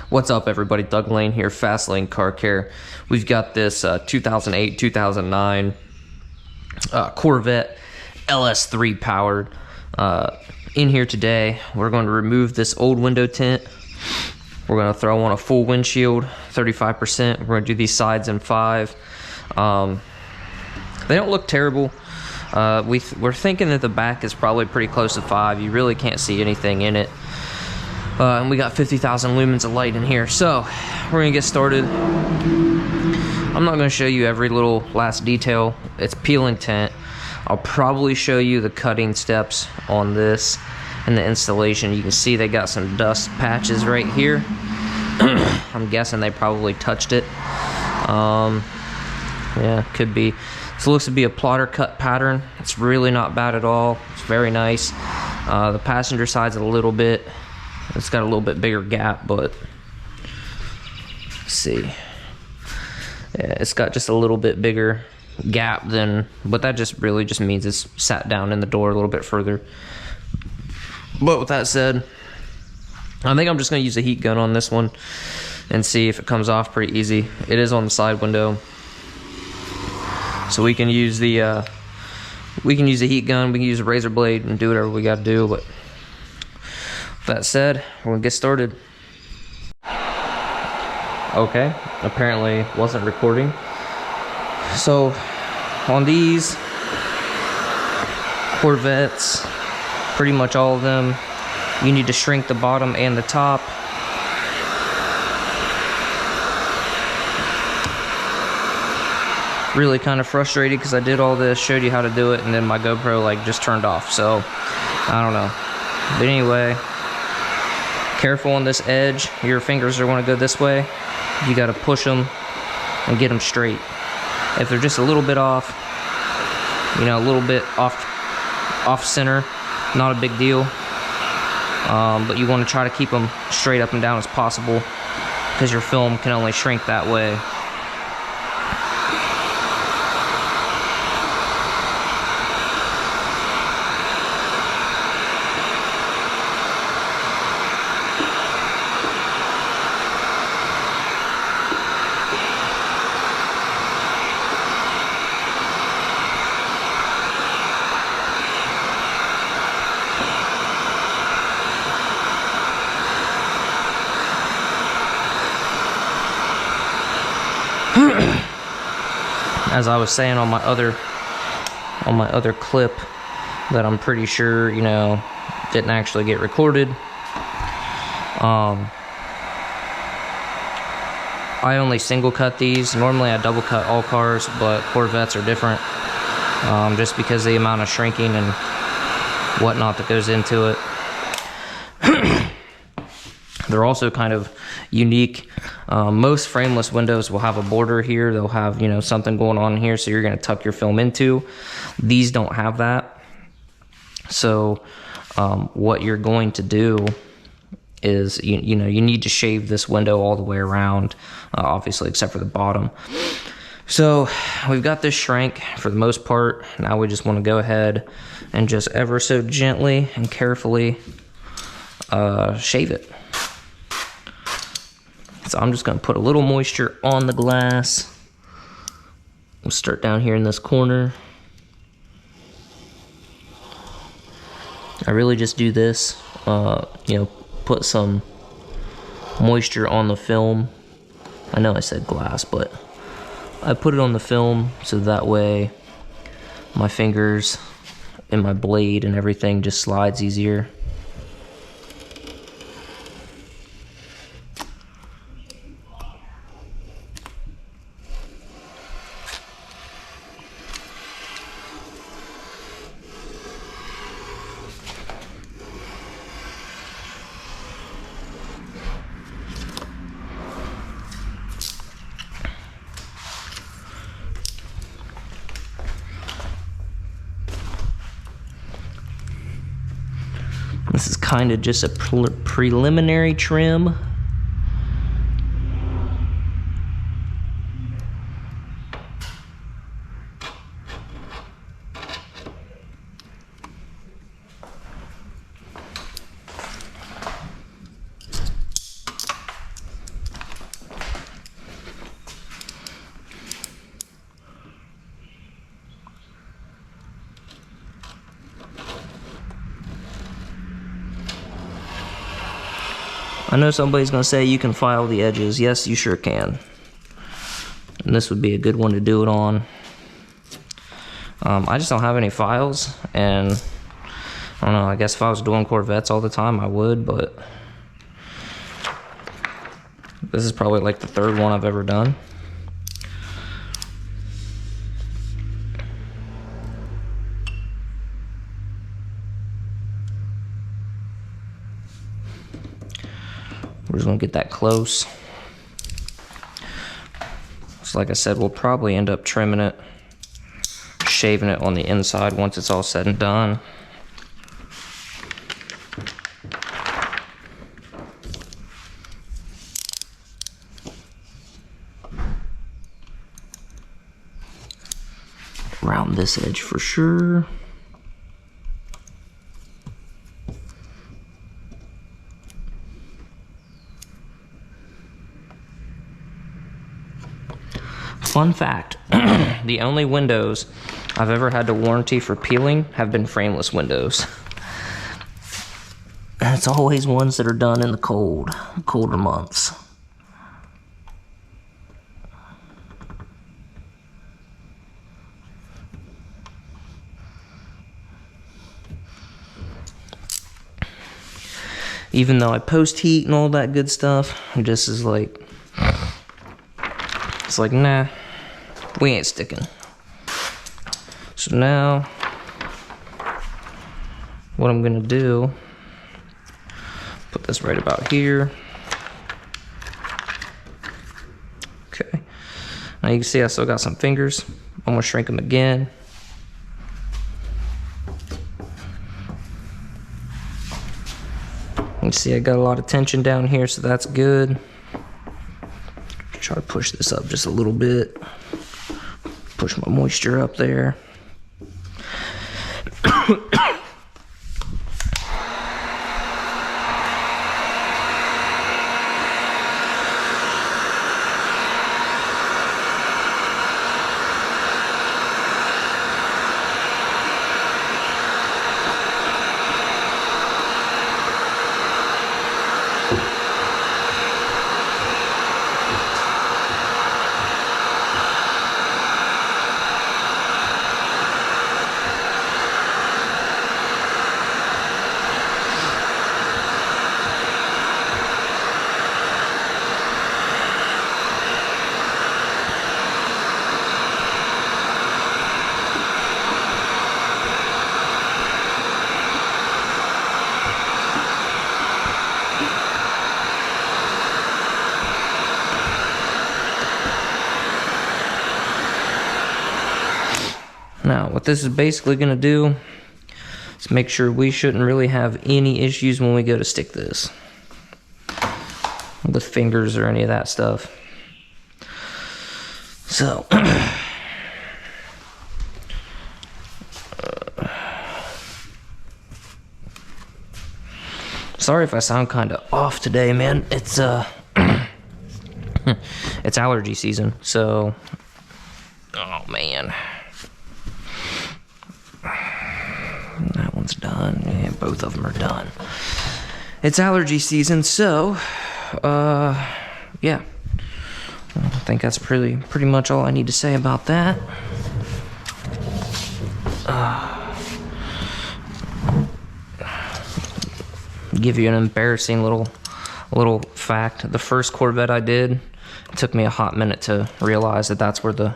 What's up, everybody? Doug Lane here, Fast Lane Car Care. We've got this 2008, 2009 Corvette LS3 powered. In here today, we're going to remove this old window tint. We're going to throw on a full windshield, 35%. We're going to do these sides in 5. They don't look terrible. We're thinking that the back is probably pretty close to 5. You really can't see anything in it. And we got 50,000 lumens of light in here. So, we're going to get started. I'm not going to show you every little last detail. It's peeling tint. I'll probably show you the cutting steps on this and the installation. You can see they got some dust patches right here. I'm guessing they probably touched it. Yeah, could be. This looks to be a plotter cut pattern. It's really not bad at all. It's very nice. The passenger side's a little bit, it's got a little bit bigger gap, but let's see. Yeah, it's got just a little bit bigger gap than, but that just really just means it's sat down in the door a little bit further. But with that said, I think I'm just going to use a heat gun on this one and see if it comes off pretty easy. It is on the side window, so we can use the heat gun, we can use a razor blade and do whatever we got to do. But with that said, we're gonna get started. Okay, apparently wasn't recording. So on these Corvettes, pretty much all of them, you need to shrink the bottom and the top. Really kind of frustrated because I did all this, showed you how to do it, and then my GoPro like just turned off, so I don't know. But anyway, careful on this edge. Your fingers are going to go this way. You got to push them and get them straight. If they're just a little bit off, you know, a little bit off center, not a big deal. But you want to try to keep them straight up and down as possible because your film can only shrink that way. As I was saying on my other clip that I'm pretty sure, you know, didn't actually get recorded, I only single cut these. Normally I double cut all cars, but Corvettes are different, just because of the amount of shrinking and whatnot that goes into it. They're also kind of unique. Most frameless windows will have a border here. They'll have, you know, something going on here, so you're going to tuck your film into. These don't have that. So what you're going to do is, you know, you need to shave this window all the way around, obviously, except for the bottom. So we've got this shrank for the most part. Now we just want to go ahead and just ever so gently and carefully shave it. So I'm just going to put a little moisture on the glass. We'll start down here in this corner. I really just do this, you know, put some moisture on the film. I know I said glass, but I put it on the film so that way my fingers and my blade and everything just slides easier. This is kind of just a preliminary trim. I know somebody's gonna say you can file the edges. Yes, you sure can. And this would be a good one to do it on. I just don't have any files, and I don't know, I guess if I was doing Corvettes all the time, I would, but this is probably like the third one I've ever done. We're just gonna get that close. So like I said, we'll probably end up trimming it, shaving it on the inside once it's all said and done. Around this edge for sure. Fun fact, the only windows I've ever had to warranty for peeling have been frameless windows. And it's always ones that are done in the colder months. Even though I post heat and all that good stuff, this is like, it's like, nah, we ain't sticking. So now, what I'm gonna do, put this right about here. Okay, now you can see I still got some fingers. I'm gonna shrink them again. You can see I got a lot of tension down here, so that's good. Try to push this up just a little bit. Push my moisture up there. Now, what this is basically going to do is make sure we shouldn't really have any issues when we go to stick this with fingers or any of that stuff. So, sorry if I sound kind of off today, man. It's it's allergy season, so, oh man. That one's done. Yeah, both of them are done. It's allergy season, so yeah. I think that's pretty much all I need to say about that. Give you an embarrassing little fact. The first Corvette I did, it took me a hot minute to realize that that's where the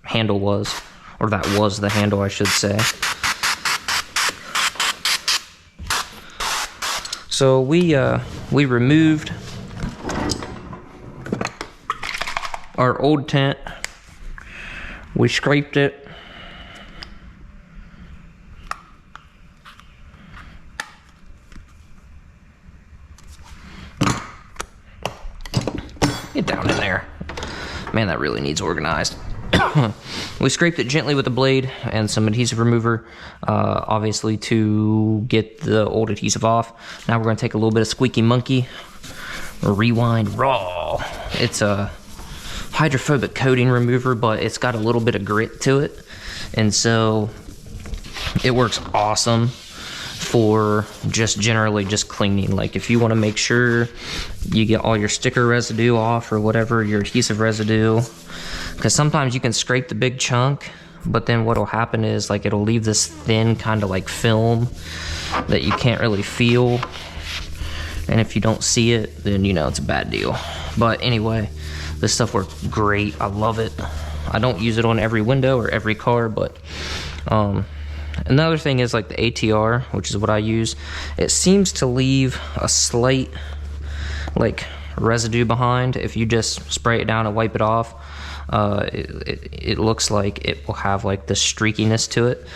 handle was, or that was the handle, I should say. So we removed our old tint. We scraped it. Get down in there. Man, that really needs organized. We scraped it gently with a blade and some adhesive remover, obviously to get the old adhesive off. Now we're going to take a little bit of Squeaky Monkey, Rewind Raw. It's a hydrophobic coating remover, but it's got a little bit of grit to it, and so it works awesome. for just generally just cleaning. Like if you want to make sure you get all your sticker residue off or whatever, your adhesive residue, because sometimes you can scrape the big chunk, but then what'll happen is like it'll leave this thin kind of like film that you can't really feel, and if you don't see it, then you know it's a bad deal. But anyway, this stuff works great. I love it. I don't use it on every window or every car, but another thing is like the ATR, which is what I use. It seems to leave a slight like residue behind. If you just spray it down and wipe it off, it looks like it will have like this streakiness to it.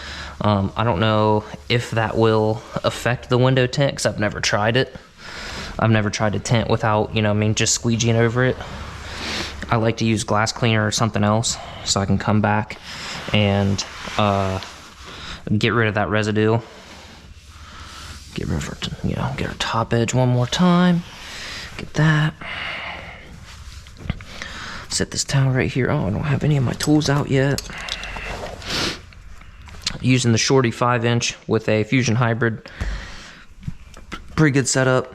I don't know if that will affect the window tint, because I've never tried it. I've never tried to tint without, you know, just squeegeeing over it. I like to use glass cleaner or something else so I can come back and get rid of that residue. Get rid of her, you know, get her top edge one more time. Get that. Set this towel right here. Oh, I don't have any of my tools out yet. Using the Shorty 5-inch with a Fusion Hybrid. Pretty good setup.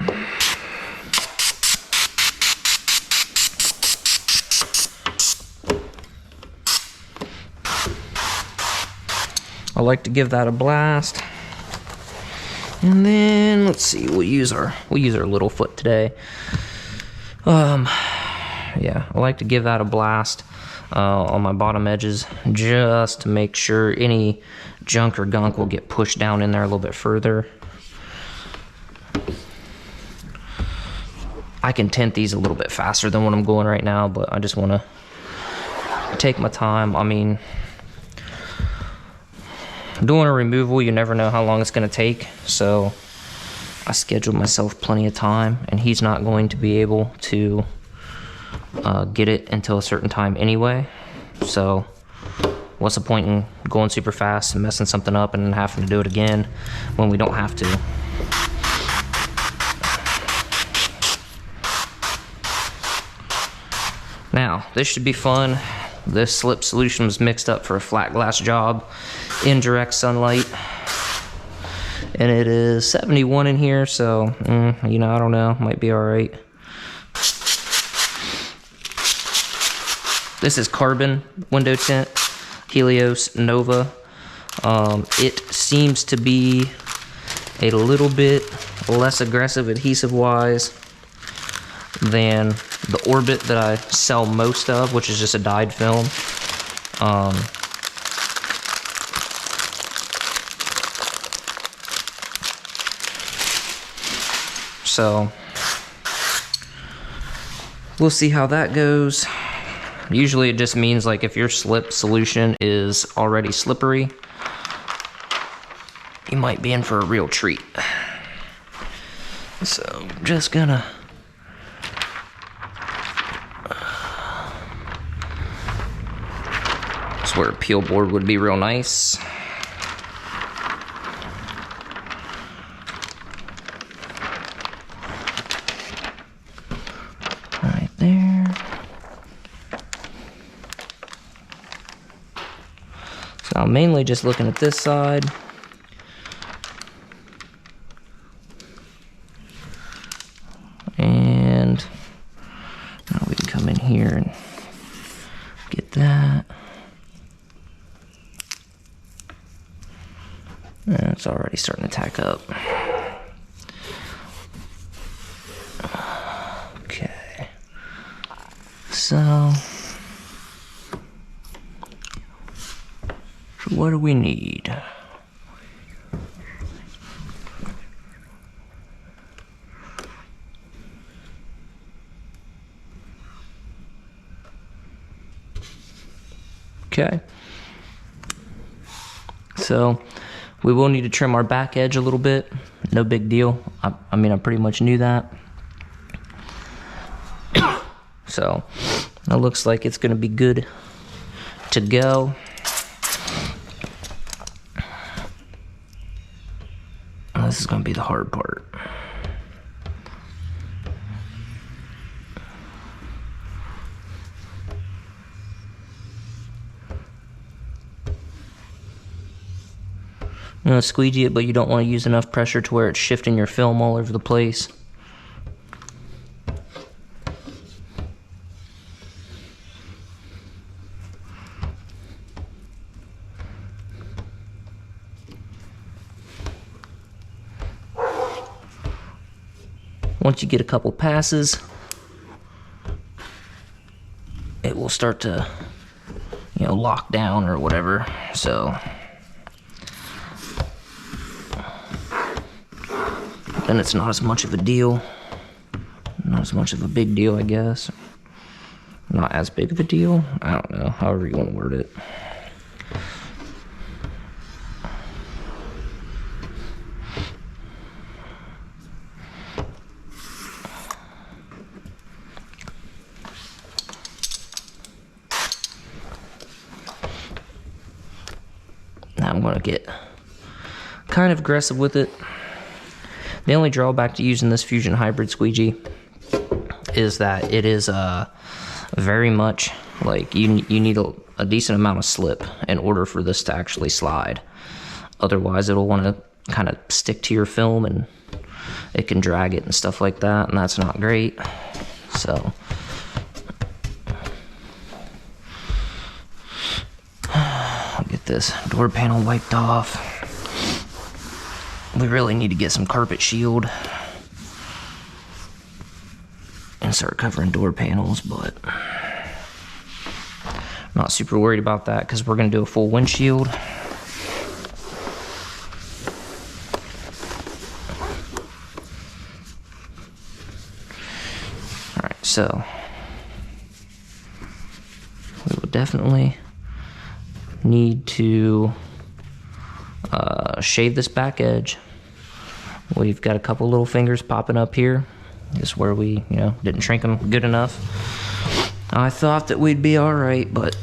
I like to give that a blast. And then let's see, we'll use our little foot today. Yeah, I like to give that a blast on my bottom edges, just to make sure any junk or gunk will get pushed down in there a little bit further. I can tint these a little bit faster than what I'm going right now, but I just want to take my time. I mean, doing a removal, you never know how long it's going to take, so I scheduled myself plenty of time, and he's not going to be able to get it until a certain time anyway. So what's the point in going super fast and messing something up and then having to do it again when we don't have to? Now, this should be fun. This slip solution was mixed up for a flat glass job in direct sunlight, and it is 71 in here, so you know, I don't know, might be all right. This is carbon window tint, Helios Nova. It seems to be a little bit less aggressive adhesive wise than the Orbit that I sell most of, which is just a dyed film. So we'll see how that goes. Usually it just means like if your slip solution is already slippery, you might be in for a real treat. So I'm just gonna where a peel board would be real nice. Right there. So I'm mainly just looking at this side. And now we can come in here and get that. And it's already starting to tack up. Okay. So what do we need? Okay. So we will need to trim our back edge a little bit. No big deal. I mean, I pretty much knew that. So it looks like it's going to be good to go. This is going to be the hard part. squeegee it, but you don't want to use enough pressure to where it's shifting your film all over the place. Once you get a couple passes, it will start to, lock down or whatever. So then it's not as much of a deal. Not as much of a big deal, I guess. Not as big of a deal. I don't know, however you want to word it. Now I'm going to get kind of aggressive with it. The only drawback to using this Fusion Hybrid squeegee is that it is very much like you need a decent amount of slip in order for this to actually slide. Otherwise, it'll want to kind of stick to your film and it can drag it and stuff like that, and that's not great. So I'll get this door panel wiped off. We really need to get some carpet shield and start covering door panels, but I'm not super worried about that because we're going to do a full windshield. Alright, so we will definitely need to shave this back edge. We've got a couple little fingers popping up here. Just where we, didn't shrink them good enough. I thought that we'd be alright, but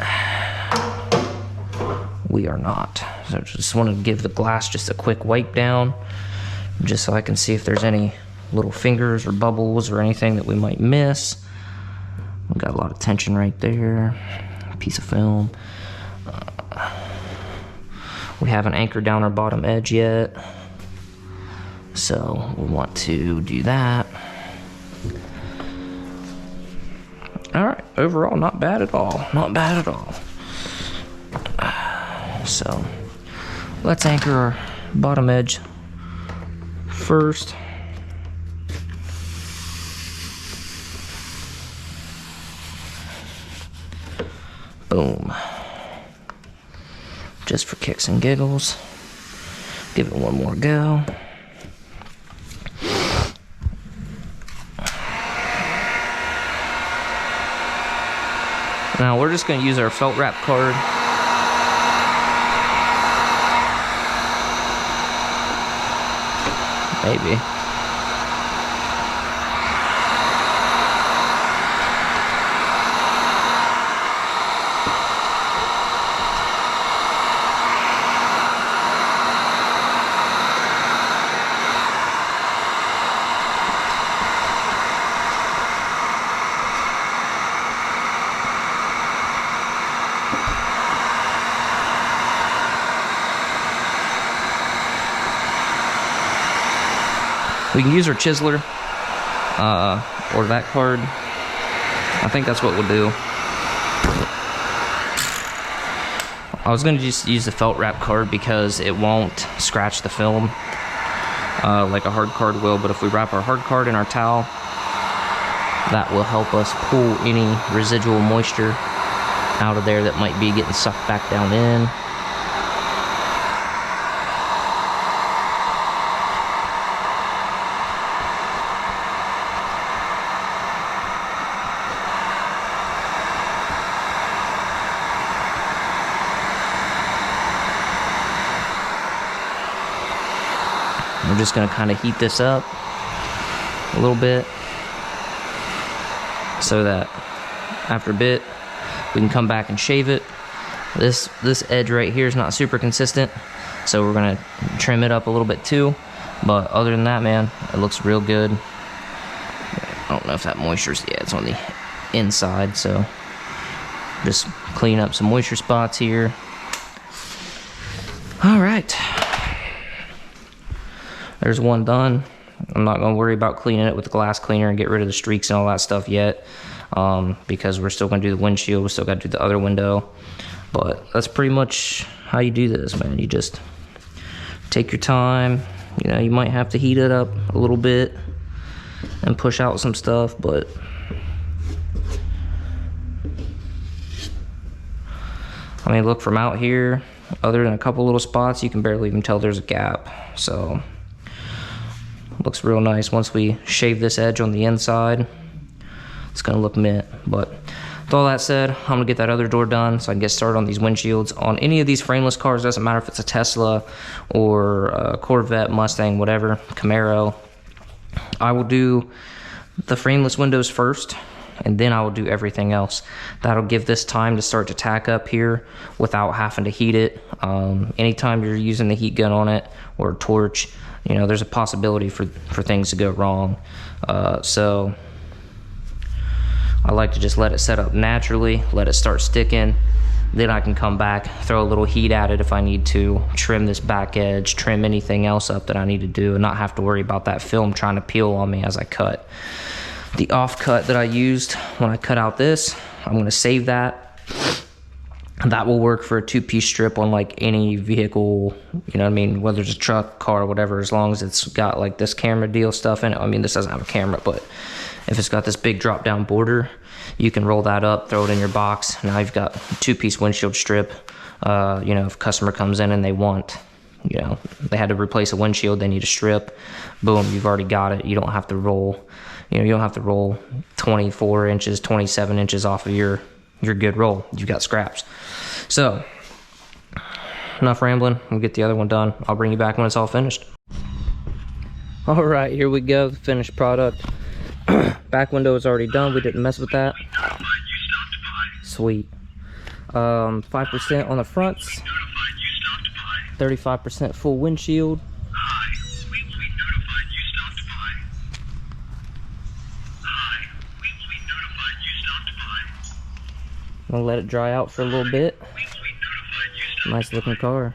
we are not. So just want to give the glass just a quick wipe down, just so I can see if there's any little fingers or bubbles or anything that we might miss. We've got a lot of tension right there. Piece of film. We haven't anchored down our bottom edge yet, so we want to do that. Alright, overall, not bad at all. Not bad at all. So, let's anchor our bottom edge first. Boom. Just for kicks and giggles. Give it one more go. Now we're just going to use our felt wrap card. Maybe. We can use our chiseler, or that card. I think that's what we'll do. I was going to just use the felt wrap card because it won't scratch the film like a hard card will, but if we wrap our hard card in our towel, that will help us pull any residual moisture out of there that might be getting sucked back down in. We're just going to kind of heat this up a little bit so that after a bit we can come back and shave it. This edge right here is not super consistent, so we're going to trim it up a little bit too. But other than that, man, it looks real good. I don't know if that moisture's, yeah, it's on the inside, so just clean up some moisture spots here. All right. There's one done. I'm not gonna worry about cleaning it with the glass cleaner and get rid of the streaks and all that stuff yet, because we're still gonna do the windshield. We still gotta do the other window. But that's pretty much how you do this, man. You just take your time. You know, you might have to heat it up a little bit and push out some stuff, but I mean, look, from out here, other than a couple little spots, you can barely even tell there's a gap. So looks real nice. Once we shave this edge on the inside, it's gonna look mint. But with all that said, I'm gonna get that other door done so I can get started on these windshields. On any of these frameless cars, doesn't matter if it's a Tesla or a Corvette, Mustang, whatever, Camaro, I will do the frameless windows first, and then I will do everything else. That'll give this time to start to tack up here without having to heat it. Anytime you're using the heat gun on it or a torch, you know, there's a possibility for things to go wrong. So I like to just let it set up naturally, let it start sticking. Then I can come back, throw a little heat at it if I need to, trim this back edge, trim anything else up that I need to do, and not have to worry about that film trying to peel on me as I cut. The offcut that I used when I cut out this, I'm gonna save that. That will work for a 2-piece strip on like any vehicle, you know what I mean, whether it's a truck, car, whatever, as long as it's got like this camera deal stuff in it. I mean, this doesn't have a camera, but if it's got this big drop down border, you can roll that up, throw it in your box. Now you've got a 2-piece windshield strip. You know, if a customer comes in and they want, you know, they had to replace a windshield, they need a strip, boom, you've already got it. You don't have to roll, you know, you don't have to roll 24 inches, 27 inches off of your good roll. You've got scraps. So, enough rambling. We'll get the other one done. I'll bring you back when it's all finished. All right, here we go, the finished product. Back window is already done. We didn't mess with that. Sweet. 5% on the fronts. 35% full windshield. I'm gonna let it dry out for a little bit. Nice looking car.